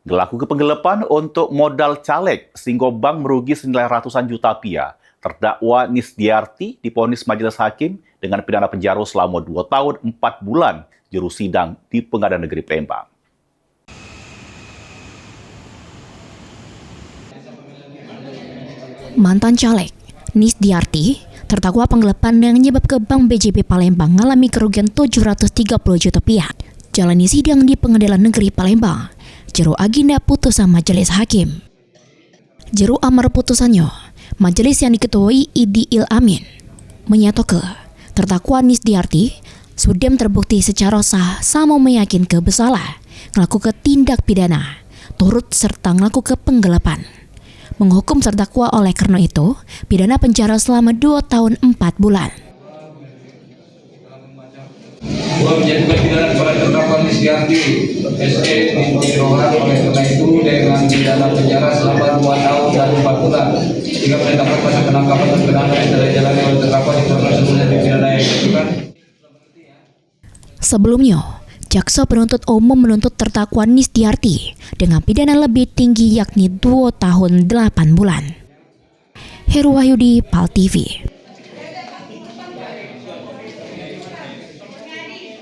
Dilakukan penggelepan untuk modal caleg, sehingga bank merugi senilai ratusan juta rupiah. Terdakwa Nisdiarti divonis majelis hakim dengan pidana penjara selama 2 tahun 4 bulan juru sidang di Pengadilan Negeri Palembang. Mantan caleg Nisdiarti terdakwa penggelepan yang menyebabkan Bank BJB Palembang mengalami kerugian 730 juta rupiah. Jalani sidang di Pengadilan Negeri Palembang. Jero agenda putusan majelis hakim. Jero amar putusannya, majelis yang diketuai Idi Il Amin menyatakan terdakwa Nisdiarti sudah terbukti secara sah sama meyakinkan bersalah melakukan tindak pidana turut serta melakukan penggelapan. Menghukum terdakwa oleh karena itu pidana penjara selama 2 tahun 4 bulan. Menjatuhkan pidana kepada terdakwa Nisdiarti SE di oleh karena itu dengan pidana penjara selama 2 tahun dan 4 bulan hingga menetapkan masa penangkapan dan penahanan yang telah dijalani oleh terdakwa di proses pidana yang dijatuhkan. Sebelumnya, jaksa penuntut umum menuntut terdakwa Nisdiarti dengan pidana lebih tinggi yakni 2 tahun 8 bulan. Heru Wahyudi, PAL TV.